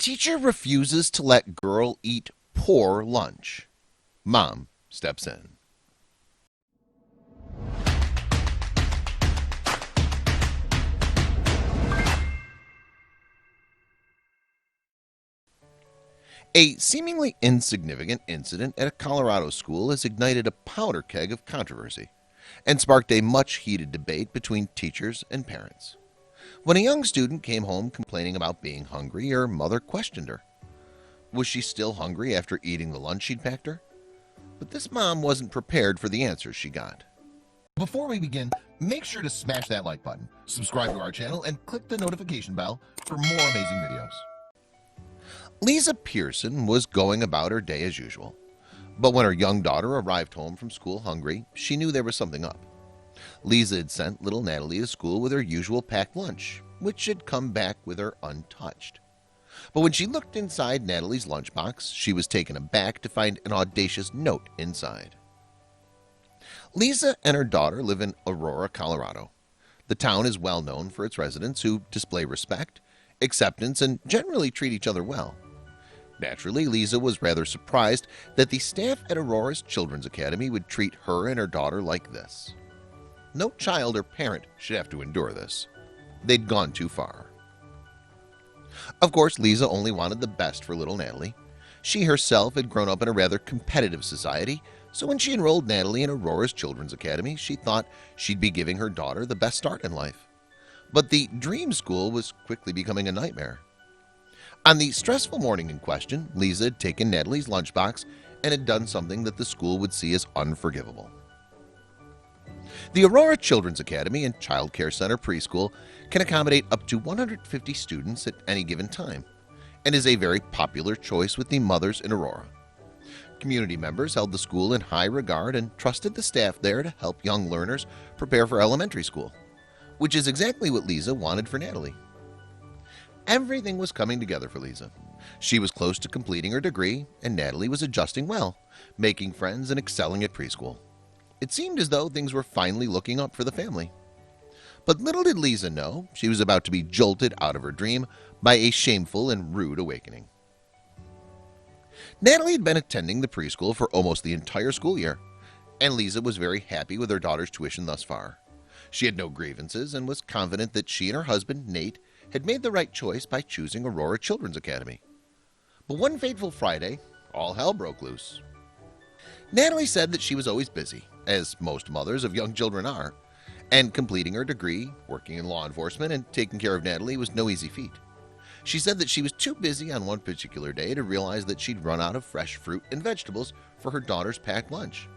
Teacher refuses to let girl eat poor lunch. Mom steps in. A seemingly insignificant incident at a Colorado school has ignited a powder keg of controversy and sparked a much-heated debate between teachers and parents. When a young student came home complaining about being hungry, her mother questioned her. Was she still hungry after eating the lunch she'd packed her? But this mom wasn't prepared for the answers she got. Before we begin, make sure to smash that like button, subscribe to our channel, and click the notification bell for more amazing videos. Lisa Pearson was going about her day as usual, but when her young daughter arrived home from school hungry, she knew there was something up. Lisa had sent little Natalee to school with her usual packed lunch, which had come back with her untouched. But when she looked inside Natalee's lunchbox, she was taken aback to find an audacious note inside. Lisa and her daughter live in Aurora, Colorado. The town is well known for its residents who display respect, acceptance, and generally treat each other well. Naturally, Lisa was rather surprised that the staff at Aurora's Children's Academy would treat her and her daughter like this. No child or parent should have to endure this. They'd gone too far. Of course, Lisa only wanted the best for little Natalee. She herself had grown up in a rather competitive society, so when she enrolled Natalee in Aurora's Children's Academy, she thought she'd be giving her daughter the best start in life. But the dream school was quickly becoming a nightmare. On the stressful morning in question, Lisa had taken Natalee's lunchbox and had done something that the school would see as unforgivable. The Aurora Children's Academy and Child Care Center preschool can accommodate up to 150 students at any given time and is a very popular choice with the mothers in Aurora. Community members held the school in high regard and trusted the staff there to help young learners prepare for elementary school, which is exactly what Lisa wanted for Natalee. Everything was coming together for Lisa. She was close to completing her degree, and Natalee was adjusting well, making friends and excelling at preschool. It seemed as though things were finally looking up for the family. But little did Lisa know she was about to be jolted out of her dream by a shameful and rude awakening. Natalee had been attending the preschool for almost the entire school year, and Lisa was very happy with her daughter's tuition thus far. She had no grievances and was confident that she and her husband, Nate, had made the right choice by choosing Aurora Children's Academy. But one fateful Friday, all hell broke loose. Natalee said that she was always busy, as most mothers of young children are, and completing her degree, working in law enforcement, and taking care of Natalee was no easy feat. She said that she was too busy on one particular day to realize that she'd run out of fresh fruit and vegetables for her daughter's packed lunch.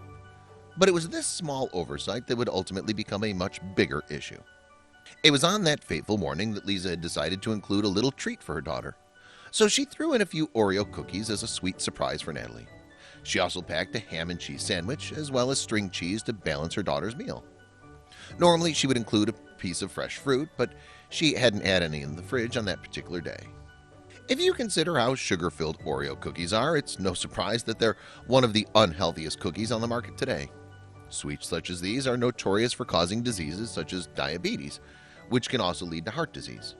But it was this small oversight that would ultimately become a much bigger issue. It was on that fateful morning that Lisa had decided to include a little treat for her daughter. So she threw in a few Oreo cookies as a sweet surprise for Natalee. She also packed a ham and cheese sandwich as well as string cheese to balance her daughter's meal. Normally she would include a piece of fresh fruit, but she hadn't had any in the fridge on that particular day. If you consider how sugar-filled Oreo cookies are, it's no surprise that they're one of the unhealthiest cookies on the market today. Sweets such as these are notorious for causing diseases such as diabetes, which can also lead to heart disease.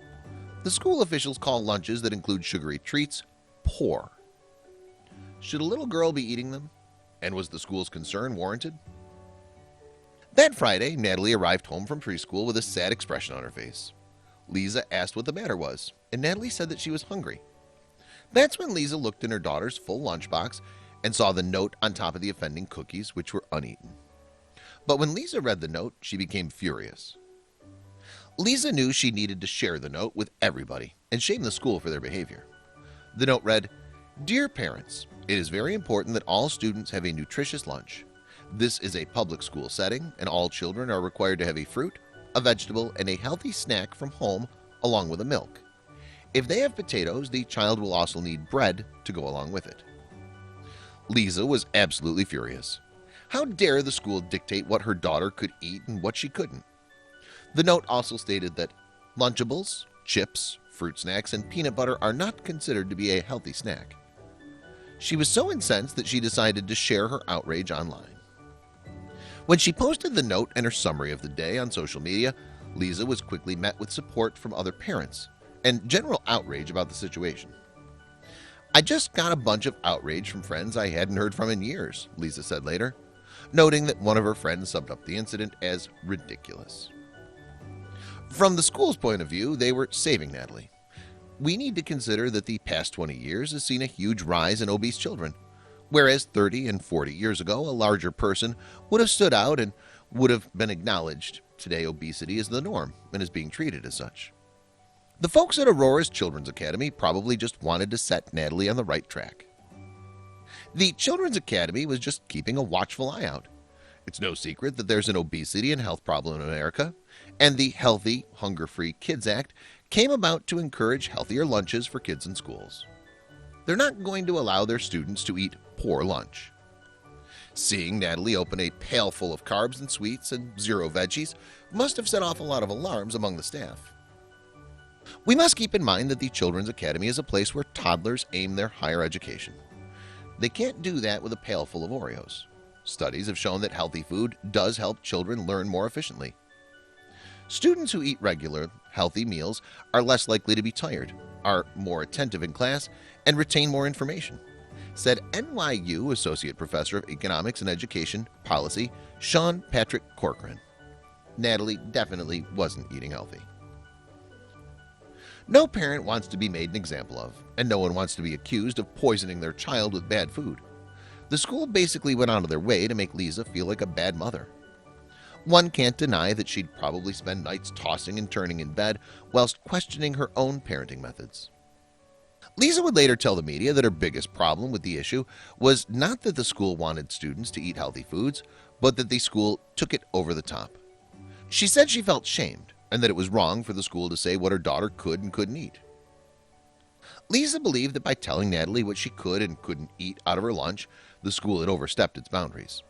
The school officials call lunches that include sugary treats poor. Should a little girl be eating them? And was the school's concern warranted? That Friday, Natalee arrived home from preschool with a sad expression on her face. Lisa asked what the matter was, and Natalee said that she was hungry. That's when Lisa looked in her daughter's full lunchbox and saw the note on top of the offending cookies, which were uneaten. But when Lisa read the note, she became furious. Lisa knew she needed to share the note with everybody and shame the school for their behavior. The note read, "Dear parents, it is very important that all students have a nutritious lunch. This is a public school setting, and all children are required to have a fruit, a vegetable, and a healthy snack from home along with a milk. If they have potatoes, the child will also need bread to go along with it." Lisa was absolutely furious. How dare the school dictate what her daughter could eat and what she couldn't? The note also stated that Lunchables, chips, fruit snacks, and peanut butter are not considered to be a healthy snack. She was so incensed that she decided to share her outrage online. When she posted the note and her summary of the day on social media, Lisa was quickly met with support from other parents and general outrage about the situation. "I just got a bunch of outrage from friends I hadn't heard from in years," Lisa said later, noting that one of her friends summed up the incident as ridiculous. From the school's point of view, they were saving Natalee. "We need to consider that the past 20 years has seen a huge rise in obese children. Whereas 30 and 40 years ago, a larger person would have stood out and would have been acknowledged. Today, obesity is the norm and is being treated as such." The folks at Aurora's Children's Academy probably just wanted to set Natalee on the right track. The Children's Academy was just keeping a watchful eye out. It's no secret that there's an obesity and health problem in America, and the Healthy, Hunger-Free Kids Act came about to encourage healthier lunches for kids in schools. They're not going to allow their students to eat poor lunch. Seeing Natalee open a pail full of carbs and sweets and 0 veggies must have set off a lot of alarms among the staff. We must keep in mind that the Children's Academy is a place where toddlers aim their higher education. They can't do that with a pail full of Oreos. Studies have shown that healthy food does help children learn more efficiently. Students who eat regular, healthy meals are less likely to be tired, are more attentive in class, and retain more information, said NYU Associate Professor of Economics and Education Policy Sean Patrick Corcoran. Natalee definitely wasn't eating healthy. No parent wants to be made an example of, and no one wants to be accused of poisoning their child with bad food. The school basically went out of their way to make Lisa feel like a bad mother. One can't deny that she'd probably spend nights tossing and turning in bed whilst questioning her own parenting methods. Lisa would later tell the media that her biggest problem with the issue was not that the school wanted students to eat healthy foods, but that the school took it over the top. She said she felt shamed and that it was wrong for the school to say what her daughter could and couldn't eat. Lisa believed that by telling Natalee what she could and couldn't eat out of her lunch, the school had overstepped its boundaries.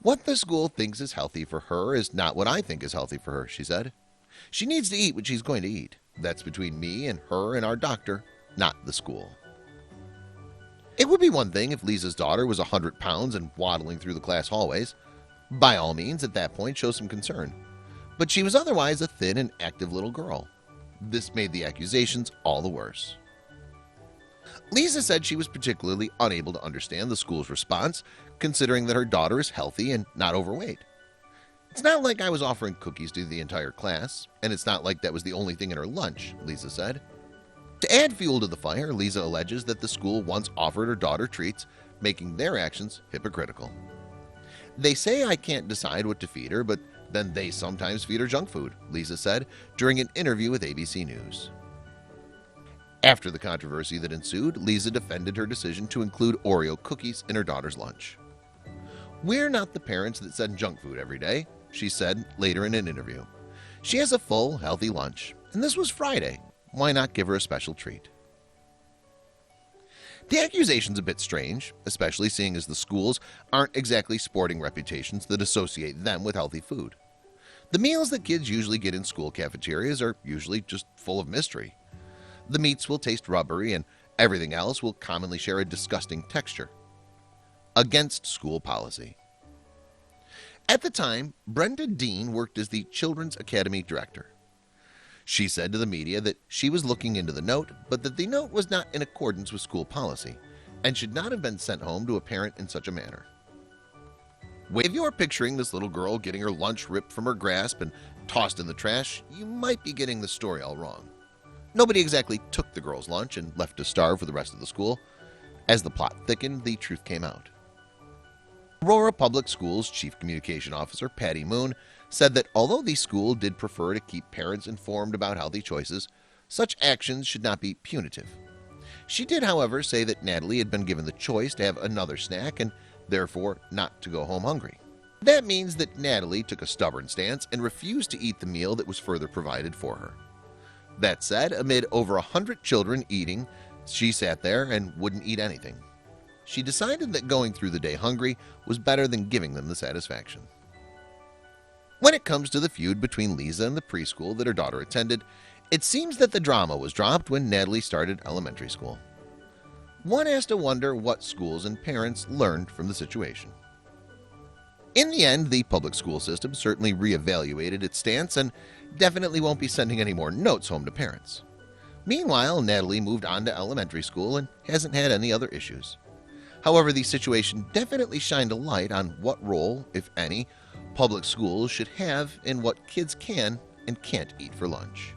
"What the school thinks is healthy for her is not what I think is healthy for her," she said. "She needs to eat what she's going to eat. That's between me and her and our doctor, not the school." It would be one thing if Lisa's daughter was 100 pounds and waddling through the class hallways. By all means, at that point, show some concern. But she was otherwise a thin and active little girl. This made the accusations all the worse. Lisa said she was particularly unable to understand the school's response, considering that her daughter is healthy and not overweight. "It's not like I was offering cookies to the entire class, and it's not like that was the only thing in her lunch," Lisa said. To add fuel to the fire, Lisa alleges that the school once offered her daughter treats, making their actions hypocritical. "They say I can't decide what to feed her, but then they sometimes feed her junk food," Lisa said during an interview with ABC News. After the controversy that ensued, Lisa defended her decision to include Oreo cookies in her daughter's lunch. "We're not the parents that send junk food every day," she said later in an interview. "She has a full, healthy lunch, and this was Friday. Why not give her a special treat?" The accusation's a bit strange, especially seeing as the schools aren't exactly sporting reputations that associate them with healthy food. The meals that kids usually get in school cafeterias are usually just full of mystery. The meats will taste rubbery and everything else will commonly share a disgusting texture. Against school policy. At the time, Brenda Dean worked as the Children's Academy director. She said to the media that she was looking into the note, but that the note was not in accordance with school policy and should not have been sent home to a parent in such a manner. If you're picturing this little girl getting her lunch ripped from her grasp and tossed in the trash, you might be getting the story all wrong. Nobody exactly took the girl's lunch and left to starve for the rest of the school. As the plot thickened, the truth came out. Aurora Public Schools Chief Communication Officer Patty Moon said that although the school did prefer to keep parents informed about healthy choices, such actions should not be punitive. She did, however, say that Natalee had been given the choice to have another snack and therefore not to go home hungry. That means that Natalee took a stubborn stance and refused to eat the meal that was further provided for her. That said, amid over 100 children eating, she sat there and wouldn't eat anything. She decided that going through the day hungry was better than giving them the satisfaction. When it comes to the feud between Lisa and the preschool that her daughter attended, it seems that the drama was dropped when Natalee started elementary school. One has to wonder what schools and parents learned from the situation. In the end, the public school system certainly reevaluated its stance and definitely won't be sending any more notes home to parents. Meanwhile, Natalee moved on to elementary school and hasn't had any other issues. However, the situation definitely shined a light on what role, if any, public schools should have in what kids can and can't eat for lunch.